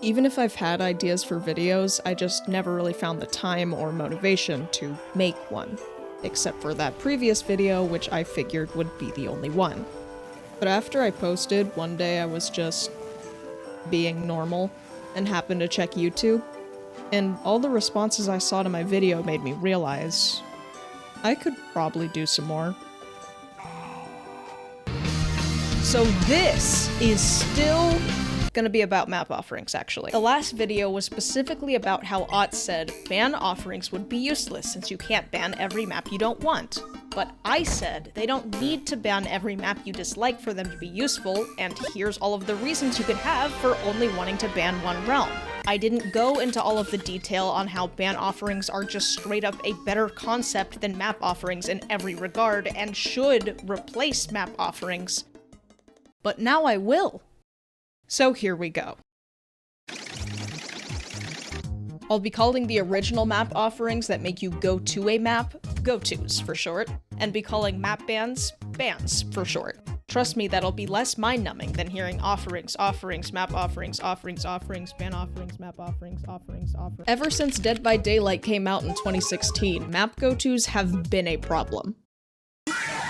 Even if I've had ideas for videos, I just never really found the time or motivation to make one. Except for that previous video, which I figured would be the only one. But after I posted, one day I was just being normal and happened to check YouTube, and all the responses I saw to my video made me realize I could probably do some more. So this is still gonna be about map offerings, actually. The last video was specifically about how Ott said ban offerings would be useless since you can't ban every map you don't want. But I said they don't need to ban every map you dislike for them to be useful, and here's all of the reasons you could have for only wanting to ban one realm. I didn't go into all of the detail on how ban offerings are just straight up a better concept than map offerings in every regard and should replace map offerings. But now I will. So here we go. I'll be calling the original map offerings that make you go to a map, go-tos for short, and be calling map bans, bans for short. Trust me, that'll be less mind-numbing than hearing offerings, offerings, map offerings, offerings, offerings, ban offerings, map offerings, offerings, offerings. Ever since Dead by Daylight came out in 2016, map go-tos have been a problem.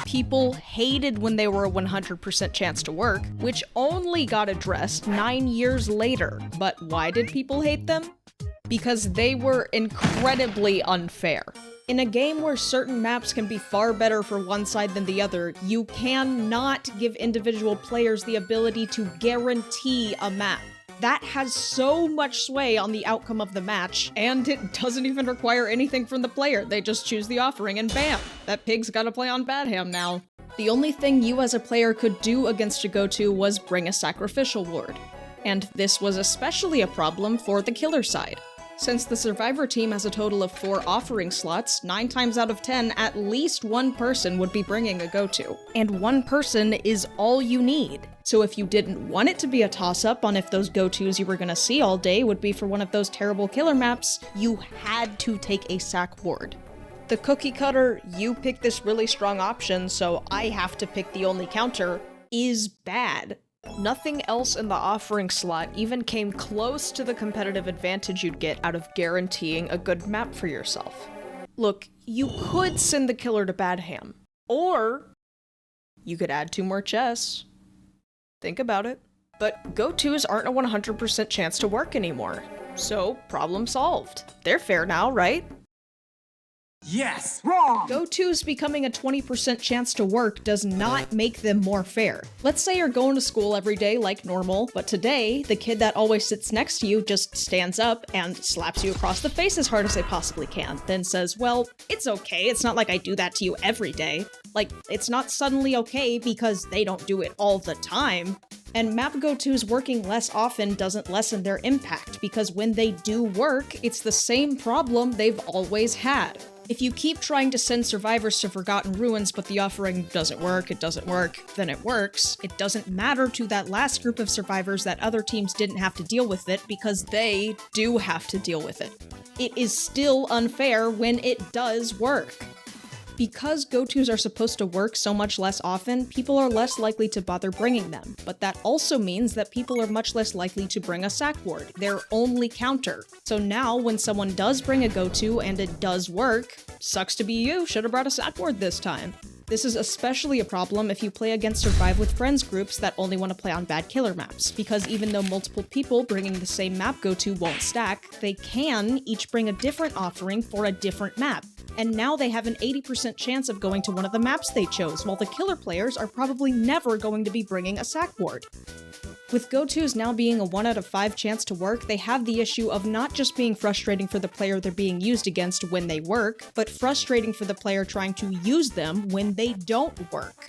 People hated when they were a 100% chance to work, which only got addressed 9 years later. But why did people hate them? Because they were incredibly unfair. In a game where certain maps can be far better for one side than the other, you cannot give individual players the ability to guarantee a map. That has so much sway on the outcome of the match, and it doesn't even require anything from the player. They just choose the offering and bam! That pig's gotta play on Badham now. The only thing you as a player could do against a go-to was bring a sacrificial ward. And this was especially a problem for the killer side. Since the survivor team has a total of 4 offering slots, 9 times out of 10, at least one person would be bringing a go-to. And one person is all you need. So if you didn't want it to be a toss-up on if those go-tos you were gonna see all day would be for one of those terrible killer maps, you had to take a sack ward. The cookie cutter, you pick this really strong option, so I have to pick the only counter, is bad. Nothing else in the offering slot even came close to the competitive advantage you'd get out of guaranteeing a good map for yourself. Look, you could send the killer to Badham, or you could add 2 more chests. Think about it. But go-tos aren't a 100% chance to work anymore, so problem solved. They're fair now, right? Yes! Wrong! Go-tos becoming a 20% chance to work does not make them more fair. Let's say you're going to school every day like normal, but today, the kid that always sits next to you just stands up and slaps you across the face as hard as they possibly can, then says, well, it's okay, it's not like I do that to you every day. Like, it's not suddenly okay because they don't do it all the time. And map go-tos working less often doesn't lessen their impact, because when they do work, it's the same problem they've always had. If you keep trying to send survivors to Forgotten Ruins but the offering doesn't work, then it works, it doesn't matter to that last group of survivors that other teams didn't have to deal with it because they do have to deal with it. It is still unfair when it does work. Because go-tos are supposed to work so much less often, people are less likely to bother bringing them, but that also means that people are much less likely to bring a sack ward, their only counter. So now, when someone does bring a go-to and it does work, sucks to be you, should've brought a sack ward this time. This is especially a problem if you play against Survive with Friends groups that only want to play on bad killer maps, because even though multiple people bringing the same map go-to won't stack, they can each bring a different offering for a different map. And now they have an 80% chance of going to one of the maps they chose, while the killer players are probably never going to be bringing a sack ward. With go-tos now being a 1 out of 5 chance to work, they have the issue of not just being frustrating for the player they're being used against when they work, but frustrating for the player trying to use them when they don't work.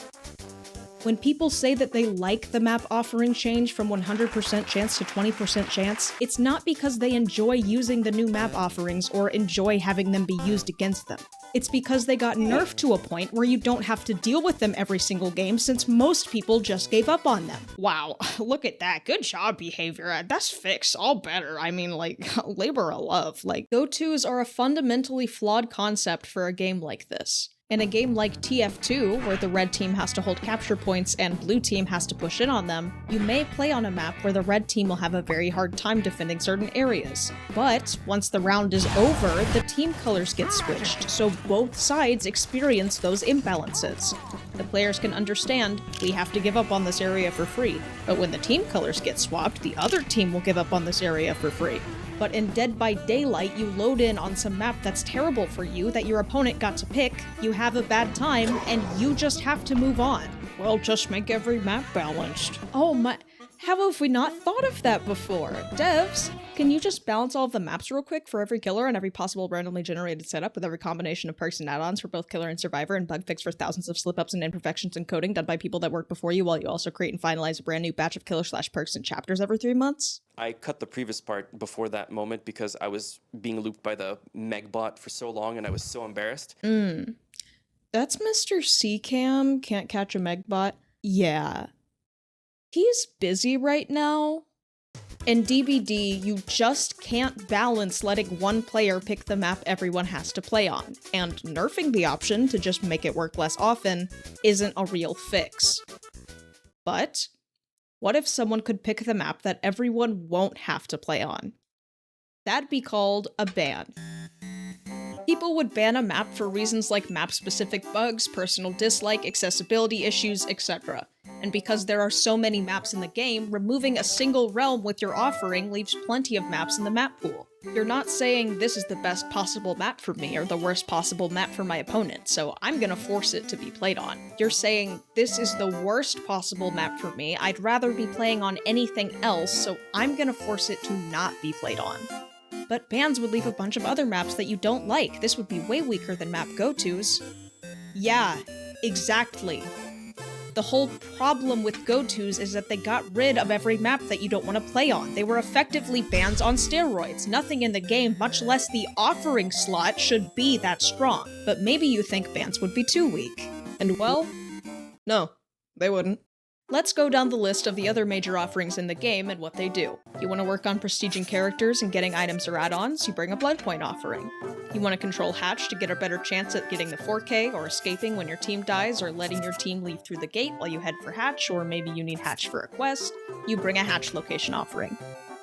When people say that they like the map offering change from 100% chance to 20% chance, it's not because they enjoy using the new map offerings or enjoy having them be used against them. It's because they got nerfed to a point where you don't have to deal with them every single game since most people just gave up on them. Wow, look at that. Good job, behavior. That's fixed. All better. I mean, like, labor of love. Like, go-tos are a fundamentally flawed concept for a game like this. In a game like TF2, where the red team has to hold capture points and blue team has to push in on them, you may play on a map where the red team will have a very hard time defending certain areas. But once the round is over, the team colors get switched, so both sides experience those imbalances. The players can understand, we have to give up on this area for free, but when the team colors get swapped, the other team will give up on this area for free. But in Dead by Daylight, you load in on some map that's terrible for you that your opponent got to pick, you have a bad time, and you just have to move on. Well, just make every map balanced. Oh my, how have we not thought of that before? Devs, can you just balance all of the maps real quick for every killer and every possible randomly generated setup with every combination of perks and add-ons for both killer and survivor and bug fix for thousands of slip-ups and imperfections in coding done by people that work before you while you also create and finalize a brand new batch of killer/perks and chapters every 3 months? I cut the previous part before that moment because I was being looped by the Megbot for so long and I was so embarrassed. That's Mr. C-Cam, can't catch a Megbot. Yeah. He's busy right now. In DBD, you just can't balance letting one player pick the map everyone has to play on, and nerfing the option to just make it work less often isn't a real fix. But what if someone could pick the map that everyone won't have to play on? That'd be called a ban. People would ban a map for reasons like map-specific bugs, personal dislike, accessibility issues, etc. And because there are so many maps in the game, removing a single realm with your offering leaves plenty of maps in the map pool. You're not saying this is the best possible map for me or the worst possible map for my opponent, so I'm gonna force it to be played on. You're saying this is the worst possible map for me, I'd rather be playing on anything else, so I'm gonna force it to not be played on. But bans would leave a bunch of other maps that you don't like. This would be way weaker than map go-tos. Yeah, exactly. The whole problem with go-tos is that they got rid of every map that you don't want to play on. They were effectively bans on steroids. Nothing in the game, much less the offering slot, should be that strong. But maybe you think bans would be too weak. And well, no, they wouldn't. Let's go down the list of the other major offerings in the game and what they do. You want to work on prestiging characters and getting items or add-ons, you bring a blood point offering. You want to control Hatch to get a better chance at getting the 4K or escaping when your team dies or letting your team leave through the gate while you head for Hatch, or maybe you need Hatch for a quest, you bring a Hatch location offering.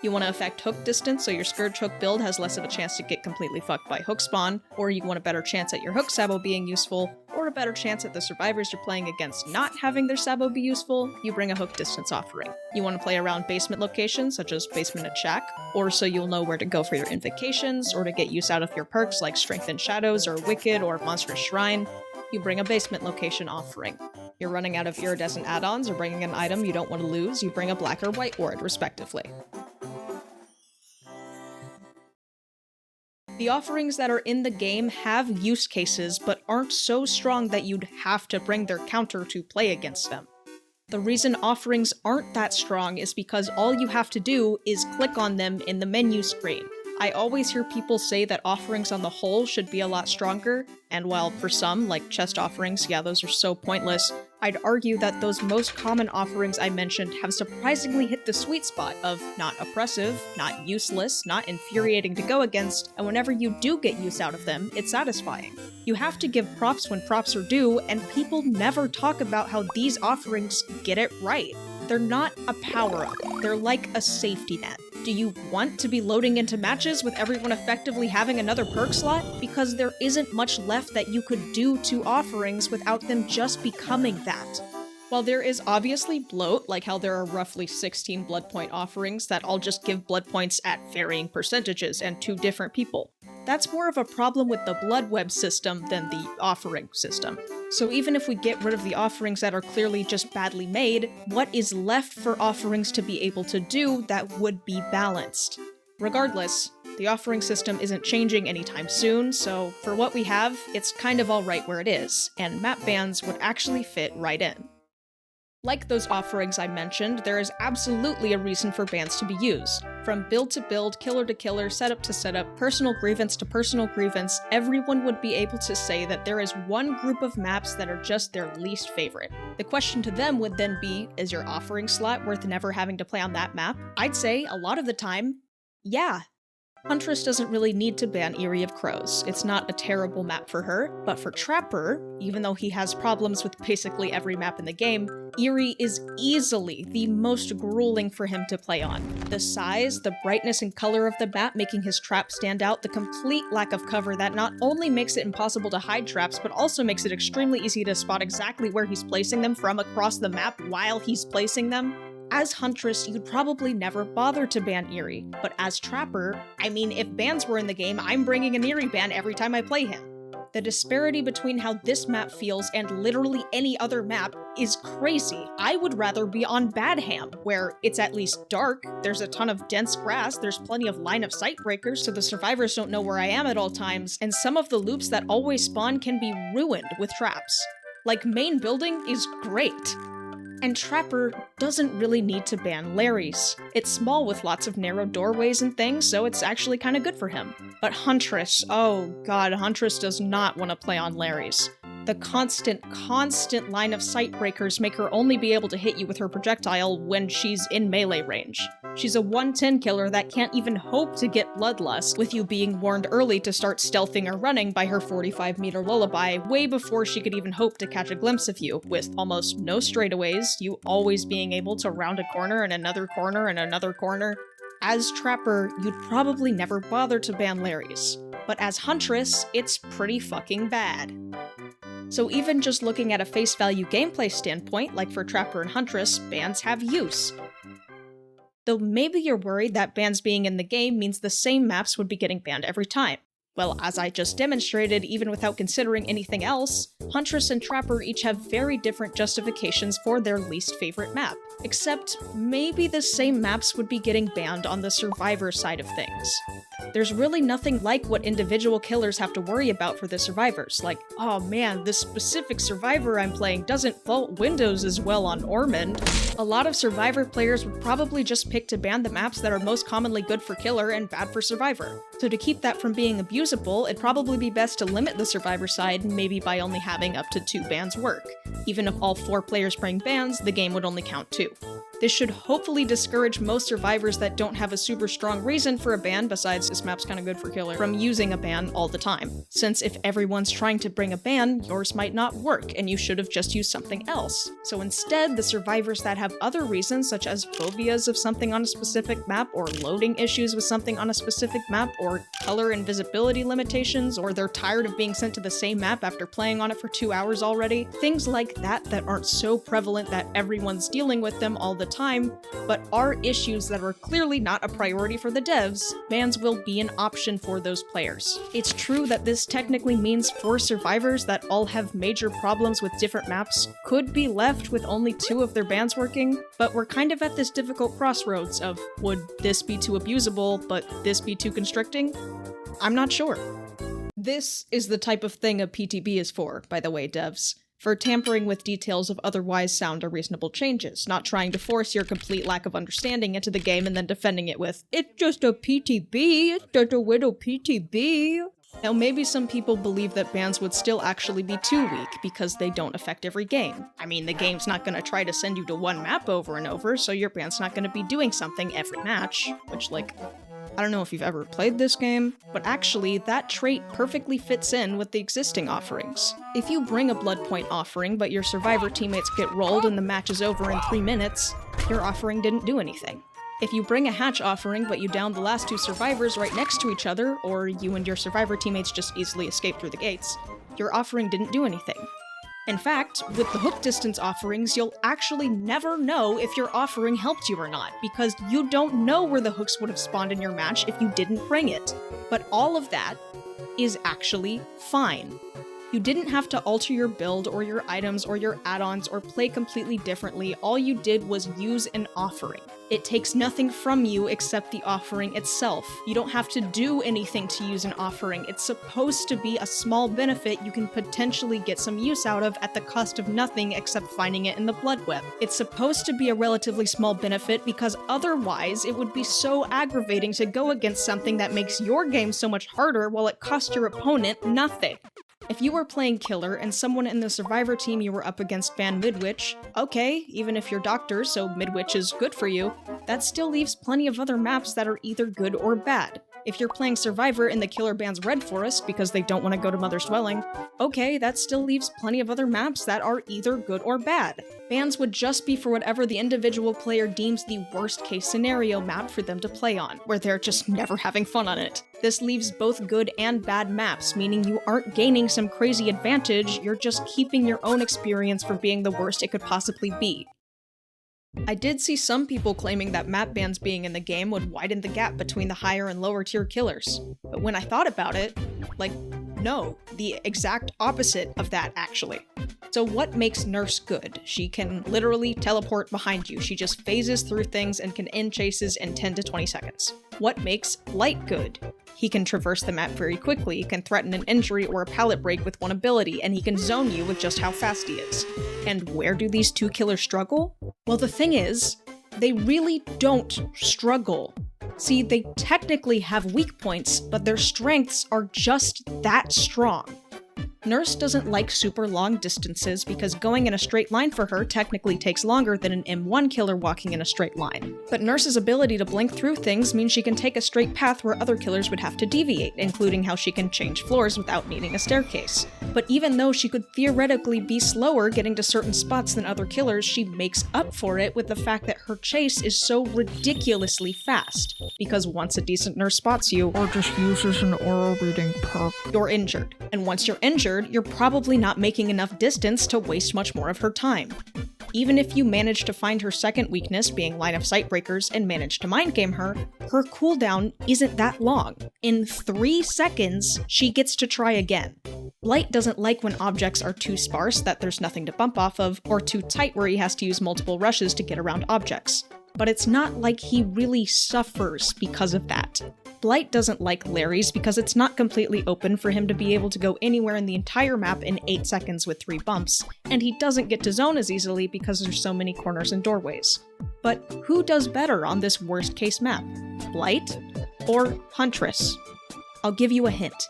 You want to affect hook distance so your Scourge hook build has less of a chance to get completely fucked by hook spawn, or you want a better chance at your hook sabo being useful, or a better chance at the survivors you're playing against not having their sabo be useful, you bring a hook distance offering. You want to play around basement locations such as basement and shack, or so you'll know where to go for your invocations, or to get use out of your perks like Strength in Shadows or Wicked or Monstrous Shrine, you bring a basement location offering. You're running out of iridescent add-ons or bringing an item you don't want to lose, you bring a black or white ward, respectively. The offerings that are in the game have use cases, but aren't so strong that you'd have to bring their counter to play against them. The reason offerings aren't that strong is because all you have to do is click on them in the menu screen. I always hear people say that offerings on the whole should be a lot stronger, and while for some, like chest offerings, yeah, those are so pointless, I'd argue that those most common offerings I mentioned have surprisingly hit the sweet spot of not oppressive, not useless, not infuriating to go against, and whenever you do get use out of them, it's satisfying. You have to give props when props are due, and people never talk about how these offerings get it right. They're not a power-up, they're like a safety net. Do you want to be loading into matches with everyone effectively having another perk slot? Because there isn't much left that you could do to offerings without them just becoming that. While there is obviously bloat, like how there are roughly 16 blood point offerings that all just give blood points at varying percentages and to different people, that's more of a problem with the blood web system than the offering system. So even if we get rid of the offerings that are clearly just badly made, what is left for offerings to be able to do that would be balanced? Regardless, the offering system isn't changing anytime soon, so for what we have, it's kind of alright where it is, and map bans would actually fit right in. Like those offerings I mentioned, there is absolutely a reason for bans to be used. From build to build, killer to killer, setup to setup, personal grievance to personal grievance, everyone would be able to say that there is one group of maps that are just their least favorite. The question to them would then be, is your offering slot worth never having to play on that map? I'd say, a lot of the time, yeah. Huntress doesn't really need to ban Eyrie of Crows. It's not a terrible map for her, but for Trapper, even though he has problems with basically every map in the game, Eyrie is easily the most grueling for him to play on. The size, the brightness and color of the map making his trap stand out, the complete lack of cover that not only makes it impossible to hide traps, but also makes it extremely easy to spot exactly where he's placing them from across the map while he's placing them. As Huntress, you'd probably never bother to ban Eyrie, but as Trapper, I mean, if bans were in the game, I'm bringing an Eyrie ban every time I play him. The disparity between how this map feels and literally any other map is crazy. I would rather be on Badham, where it's at least dark, there's a ton of dense grass, there's plenty of line of sight breakers so the survivors don't know where I am at all times, and some of the loops that always spawn can be ruined with traps. Like, main building is great. And Trapper doesn't really need to ban Larry's. It's small with lots of narrow doorways and things, so it's actually kinda good for him. But Huntress, oh god, Huntress does not want to play on Larry's. The constant line of sight breakers make her only be able to hit you with her projectile when she's in melee range. She's a 110 killer that can't even hope to get Bloodlust, with you being warned early to start stealthing or running by her 45-meter lullaby way before she could even hope to catch a glimpse of you, with almost no straightaways, you always being able to round a corner and another corner and another corner. As Trapper, you'd probably never bother to ban Larry's, but as Huntress, it's pretty fucking bad. So even just looking at a face value gameplay standpoint, like for Trapper and Huntress, bans have use. Though maybe you're worried that bans being in the game means the same maps would be getting banned every time. Well, as I just demonstrated, even without considering anything else, Huntress and Trapper each have very different justifications for their least favorite map. Except, maybe the same maps would be getting banned on the survivor side of things. There's really nothing like what individual killers have to worry about for the survivors, like, oh man, this specific survivor I'm playing doesn't vault windows as well on Ormond. A lot of survivor players would probably just pick to ban the maps that are most commonly good for killer and bad for survivor. So to keep that from being abusable, it'd probably be best to limit the survivor side, maybe by only having up to 2 bans work. Even if all 4 players bring bans, the game would only count 2. This should hopefully discourage most survivors that don't have a super strong reason for a ban besides this map's kinda good for killer from using a ban all the time. Since if everyone's trying to bring a ban, yours might not work and you should have just used something else. So instead, the survivors that have other reasons such as phobias of something on a specific map or loading issues with something on a specific map or color and visibility limitations or they're tired of being sent to the same map after playing on it for 2 hours already, things like that aren't so prevalent that everyone's dealing with them all the time, but are issues that are clearly not a priority for the devs, bans will be an option for those players. It's true that this technically means 4 survivors that all have major problems with different maps could be left with only 2 of their bans working, but we're kind of at this difficult crossroads of would this be too abusable, but this be too constricting? I'm not sure. This is the type of thing a PTB is for, by the way, devs. For tampering with details of otherwise sound or reasonable changes, not trying to force your complete lack of understanding into the game and then defending it with, it's just a PTB, it's just a little PTB. Now maybe some people believe that bans would still actually be too weak because they don't affect every game. I mean, the game's not gonna try to send you to one map over and over, so your ban's not gonna be doing something every match, which like, I don't know if you've ever played this game, but actually, that trait perfectly fits in with the existing offerings. If you bring a Bloodpoint offering, but your survivor teammates get rolled and the match is over in 3 minutes, your offering didn't do anything. If you bring a hatch offering, but you down the last 2 survivors right next to each other, or you and your survivor teammates just easily escape through the gates, your offering didn't do anything. In fact, with the hook distance offerings, you'll actually never know if your offering helped you or not, because you don't know where the hooks would have spawned in your match if you didn't bring it. But all of that is actually fine. You didn't have to alter your build or your items or your add-ons or play completely differently, all you did was use an offering. It takes nothing from you except the offering itself. You don't have to do anything to use an offering. It's supposed to be a small benefit you can potentially get some use out of at the cost of nothing except finding it in the blood web. It's supposed to be a relatively small benefit because otherwise it would be so aggravating to go against something that makes your game so much harder while it costs your opponent nothing. If you were playing Killer and someone in the Survivor team you were up against banned Midwich, okay, even if you're Doctor, so Midwich is good for you, that still leaves plenty of other maps that are either good or bad. If you're playing Survivor and the Killer bans Red Forest because they don't want to go to Mother's Dwelling, okay, that still leaves plenty of other maps that are either good or bad. Bans would just be for whatever the individual player deems the worst case scenario map for them to play on, where they're just never having fun on it. This leaves both good and bad maps, meaning you aren't gaining some crazy advantage, you're just keeping your own experience from being the worst it could possibly be. I did see some people claiming that map bans being in the game would widen the gap between the higher and lower tier killers. But when I thought about it, no, the exact opposite of that actually. So what makes Nurse good? She can literally teleport behind you. She just phases through things and can end chases in 10 to 20 seconds. What makes Blight good? He can traverse the map very quickly, can threaten an injury or a pallet break with one ability, and he can zone you with just how fast he is. And where do these two killers struggle? Well, the thing is, they really don't struggle. See, they technically have weak points, but their strengths are just that strong. Nurse doesn't like super long distances because going in a straight line for her technically takes longer than an M1 killer walking in a straight line. But Nurse's ability to blink through things means she can take a straight path where other killers would have to deviate, including how she can change floors without needing a staircase. But even though she could theoretically be slower getting to certain spots than other killers, she makes up for it with the fact that her chase is so ridiculously fast. Because once a decent nurse spots you, or just uses an aura reading perk, you're injured. And once you're injured, you're probably not making enough distance to waste much more of her time. Even if you manage to find her second weakness, being line of sight breakers, and manage to mind game her, her cooldown isn't that long. In 3 seconds, she gets to try again. Blight doesn't like when objects are too sparse that there's nothing to bump off of, or too tight where he has to use multiple rushes to get around objects. But it's not like he really suffers because of that. Blight doesn't like Larry's because it's not completely open for him to be able to go anywhere in the entire map in 8 seconds with 3 bumps, and he doesn't get to zone as easily because there's so many corners and doorways. But who does better on this worst case map? Blight or Huntress? I'll give you a hint.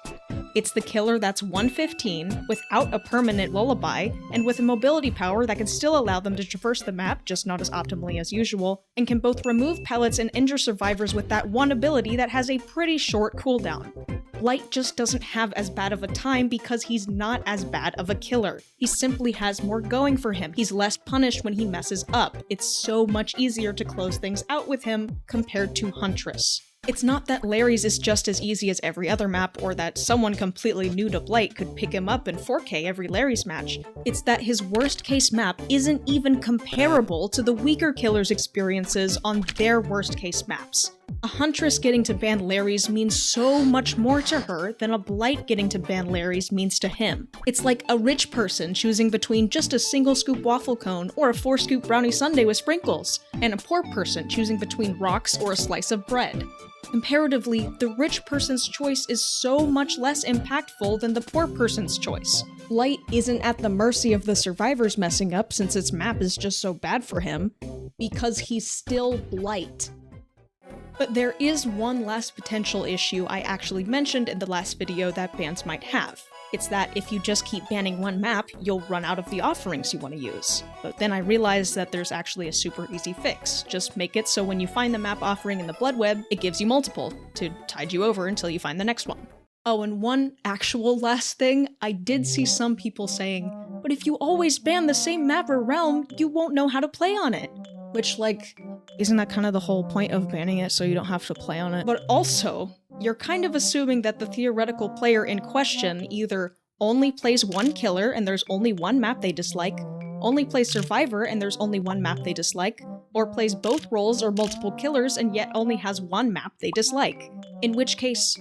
It's the killer that's 115, without a permanent lullaby, and with a mobility power that can still allow them to traverse the map, just not as optimally as usual, and can both remove pellets and injure survivors with that one ability that has a pretty short cooldown. Blight just doesn't have as bad of a time because he's not as bad of a killer. He simply has more going for him. He's less punished when he messes up. It's so much easier to close things out with him compared to Huntress. It's not that Larry's is just as easy as every other map, or that someone completely new to Blight could pick him up in 4K every Larry's match. It's that his worst case map isn't even comparable to the weaker killers' experiences on their worst case maps. A Huntress getting to ban Larry's means so much more to her than a Blight getting to ban Larry's means to him. It's like a rich person choosing between just a single scoop waffle cone or a 4-scoop brownie sundae with sprinkles, and a poor person choosing between rocks or a slice of bread. Comparatively, the rich person's choice is so much less impactful than the poor person's choice. Blight isn't at the mercy of the survivors messing up since its map is just so bad for him, because he's still Blight. But there is one last potential issue I actually mentioned in the last video that bans might have. It's that if you just keep banning one map, you'll run out of the offerings you want to use. But then I realized that there's actually a super easy fix. Just make it so when you find the map offering in the Blood Web, it gives you multiple, to tide you over until you find the next one. Oh, and one actual last thing, I did see some people saying, but if you always ban the same map or realm, you won't know how to play on it. Which, isn't that kind of the whole point of banning it so you don't have to play on it? But also, you're kind of assuming that the theoretical player in question either only plays one killer and there's only one map they dislike, only plays Survivor and there's only one map they dislike, or plays both roles or multiple killers and yet only has one map they dislike. In which case,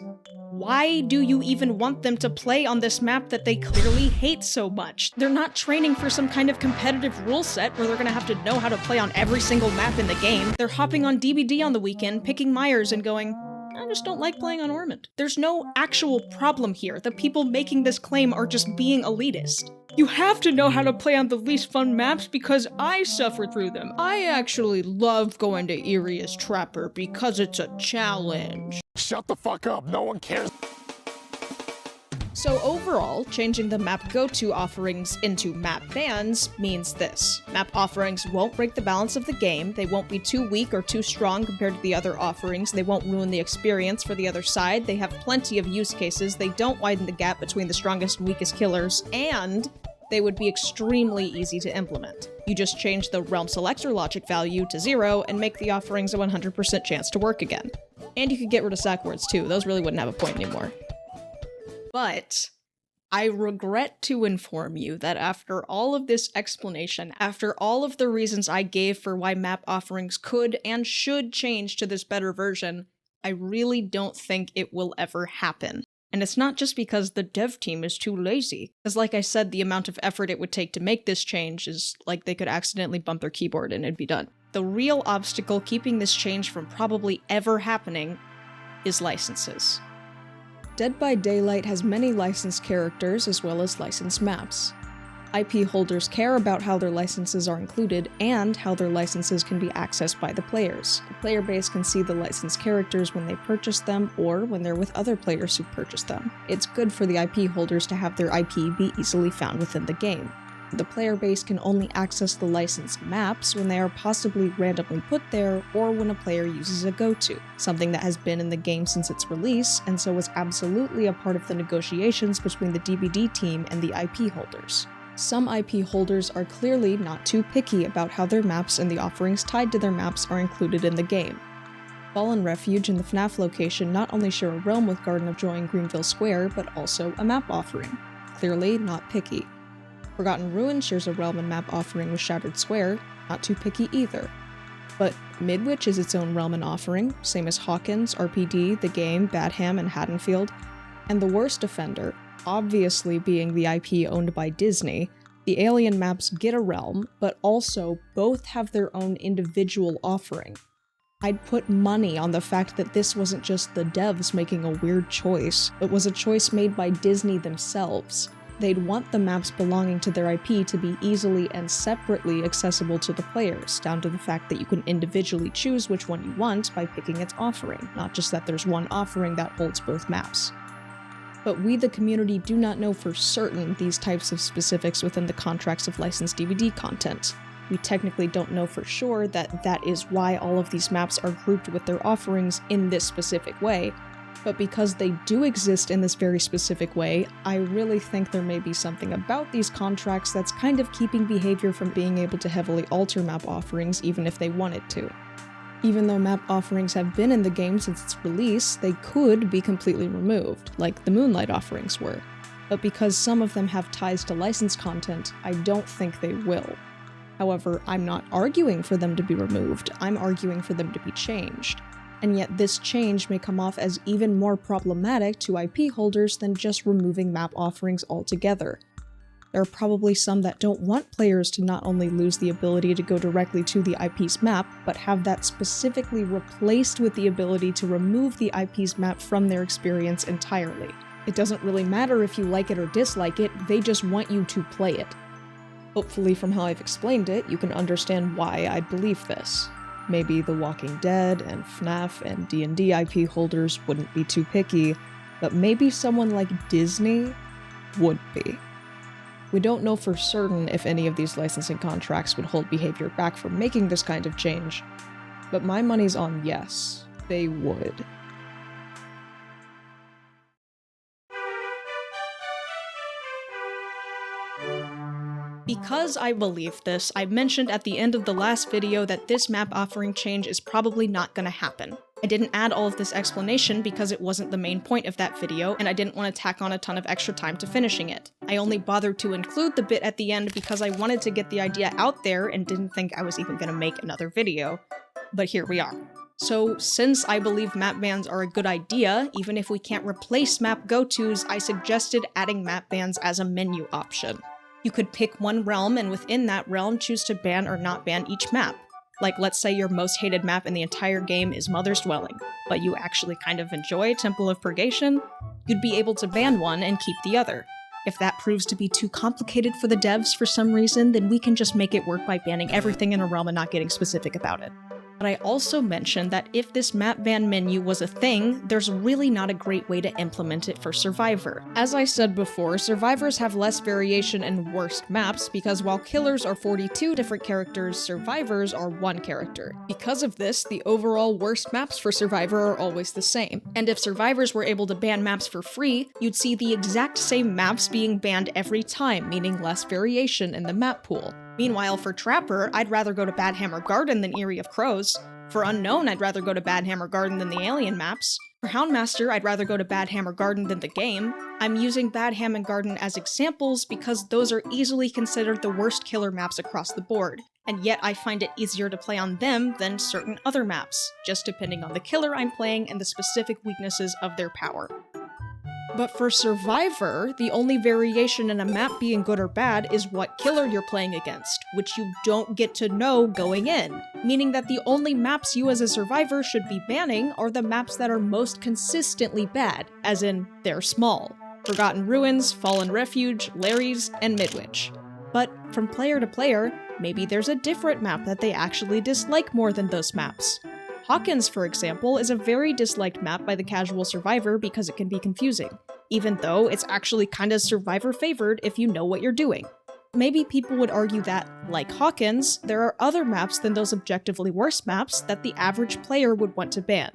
why do you even want them to play on this map that they clearly hate so much? They're not training for some kind of competitive rule set where they're gonna have to know how to play on every single map in the game. They're hopping on DBD on the weekend, picking Myers and going, I just don't like playing on Ormond. There's no actual problem here. The people making this claim are just being elitist. You have to know how to play on the least fun maps because I suffer through them. I actually love going to Erie as Trapper because it's a challenge. Shut the fuck up, no one cares. So overall, changing the map go-to offerings into map bans means this. Map offerings won't break the balance of the game, they won't be too weak or too strong compared to the other offerings, they won't ruin the experience for the other side, they have plenty of use cases, they don't widen the gap between the strongest and weakest killers, and they would be extremely easy to implement. You just change the realm selector logic value to 0 and make the offerings a 100% chance to work again. And you could get rid of sack words too, those really wouldn't have a point anymore. But I regret to inform you that after all of this explanation, after all of the reasons I gave for why map offerings could and should change to this better version, I really don't think it will ever happen. And it's not just because the dev team is too lazy, because like I said, the amount of effort it would take to make this change is like they could accidentally bump their keyboard and it'd be done. The real obstacle keeping this change from probably ever happening is licenses. Dead by Daylight has many licensed characters as well as licensed maps. IP holders care about how their licenses are included and how their licenses can be accessed by the players. The player base can see the licensed characters when they purchase them or when they're with other players who purchase them. It's good for the IP holders to have their IP be easily found within the game. The player base can only access the licensed maps when they are possibly randomly put there or when a player uses a go-to, something that has been in the game since its release and so was absolutely a part of the negotiations between the DBD team and the IP holders. Some IP holders are clearly not too picky about how their maps and the offerings tied to their maps are included in the game. Fallen Refuge and the FNAF location not only share a realm with Garden of Joy in Greenville Square, but also a map offering. Clearly not picky. Forgotten Ruins shares a realm and map offering with Shattered Square, not too picky either. But Midwich is its own realm and offering, same as Hawkins, RPD, The Game, Badham, and Haddonfield. And the worst offender, obviously being the IP owned by Disney, the Alien maps get a realm, but also both have their own individual offering. I'd put money on the fact that this wasn't just the devs making a weird choice, but was a choice made by Disney themselves. They'd want the maps belonging to their IP to be easily and separately accessible to the players, down to the fact that you can individually choose which one you want by picking its offering, not just that there's one offering that holds both maps. But we, the community, do not know for certain these types of specifics within the contracts of licensed DVD content. We technically don't know for sure that that is why all of these maps are grouped with their offerings in this specific way, but because they do exist in this very specific way, I really think there may be something about these contracts that's kind of keeping behavior from being able to heavily alter map offerings even if they wanted to. Even though map offerings have been in the game since its release, they could be completely removed, like the Moonlight offerings were. But because some of them have ties to licensed content, I don't think they will. However, I'm not arguing for them to be removed, I'm arguing for them to be changed. And yet this change may come off as even more problematic to IP holders than just removing map offerings altogether. There are probably some that don't want players to not only lose the ability to go directly to the IP's map, but have that specifically replaced with the ability to remove the IP's map from their experience entirely. It doesn't really matter if you like it or dislike it, they just want you to play it. Hopefully from how I've explained it, you can understand why I believe this. Maybe The Walking Dead and FNAF and D&D IP holders wouldn't be too picky, but maybe someone like Disney would be. We don't know for certain if any of these licensing contracts would hold behavior back from making this kind of change, but my money's on yes, they would. Because I believe this, I mentioned at the end of the last video that this map offering change is probably not gonna happen. I didn't add all of this explanation because it wasn't the main point of that video, and I didn't want to tack on a ton of extra time to finishing it. I only bothered to include the bit at the end because I wanted to get the idea out there and didn't think I was even gonna make another video. But here we are. So, since I believe map bans are a good idea, even if we can't replace map go-tos, I suggested adding map bans as a menu option. You could pick one realm and within that realm choose to ban or not ban each map. Like, let's say your most hated map in the entire game is Mother's Dwelling, but you actually kind of enjoy Temple of Purgation, you'd be able to ban one and keep the other. If that proves to be too complicated for the devs for some reason, then we can just make it work by banning everything in a realm and not getting specific about it. But I also mentioned that if this map ban menu was a thing, there's really not a great way to implement it for Survivor. As I said before, Survivors have less variation and worst maps because while Killers are 42 different characters, Survivors are one character. Because of this, the overall worst maps for Survivor are always the same. And if Survivors were able to ban maps for free, you'd see the exact same maps being banned every time, meaning less variation in the map pool. Meanwhile, for Trapper, I'd rather go to Badhammer Garden than Eyrie of Crows. For Unknown, I'd rather go to Badhammer Garden than the Alien maps. For Houndmaster, I'd rather go to Badhammer Garden than the game. I'm using Badhammer Garden as examples because those are easily considered the worst killer maps across the board, and yet I find it easier to play on them than certain other maps, just depending on the killer I'm playing and the specific weaknesses of their power. But for Survivor, the only variation in a map being good or bad is what killer you're playing against, which you don't get to know going in, meaning that the only maps you as a survivor should be banning are the maps that are most consistently bad, as in, they're small. Forgotten Ruins, Fallen Refuge, Larry's, and Midwich. But from player to player, maybe there's a different map that they actually dislike more than those maps. Hawkins, for example, is a very disliked map by the casual survivor because it can be confusing, even though it's actually kinda survivor favored if you know what you're doing. Maybe people would argue that, like Hawkins, there are other maps than those objectively worse maps that the average player would want to ban.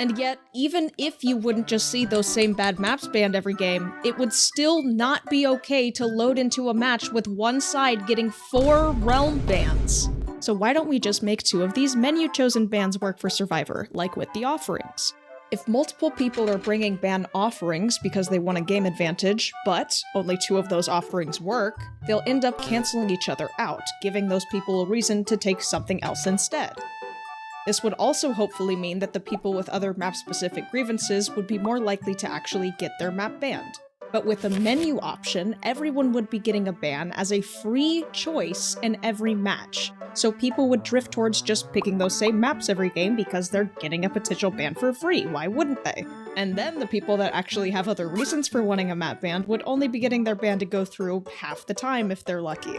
And yet, even if you wouldn't just see those same bad maps banned every game, it would still not be okay to load into a match with one side getting 4 realm bans. So why don't we just make 2 of these menu-chosen bans work for Survivor, like with the offerings? If multiple people are bringing ban offerings because they want a game advantage, but only 2 of those offerings work, they'll end up canceling each other out, giving those people a reason to take something else instead. This would also hopefully mean that the people with other map-specific grievances would be more likely to actually get their map banned. But with a menu option, everyone would be getting a ban as a free choice in every match. So people would drift towards just picking those same maps every game because they're getting a potential ban for free, why wouldn't they? And then the people that actually have other reasons for wanting a map ban would only be getting their ban to go through half the time if they're lucky.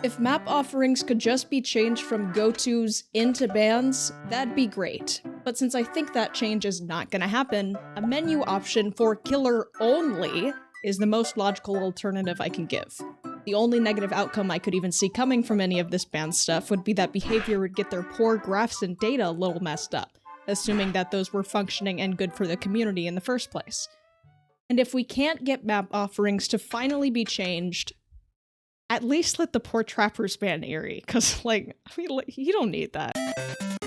If map offerings could just be changed from go-tos into bans, that'd be great. But since I think that change is not gonna happen, a menu option for killer only is the most logical alternative I can give. The only negative outcome I could even see coming from any of this ban stuff would be that behavior would get their poor graphs and data a little messed up, assuming that those were functioning and good for the community in the first place. And if we can't get map offerings to finally be changed, at least let the poor trappers ban Eyrie, cause you don't need that.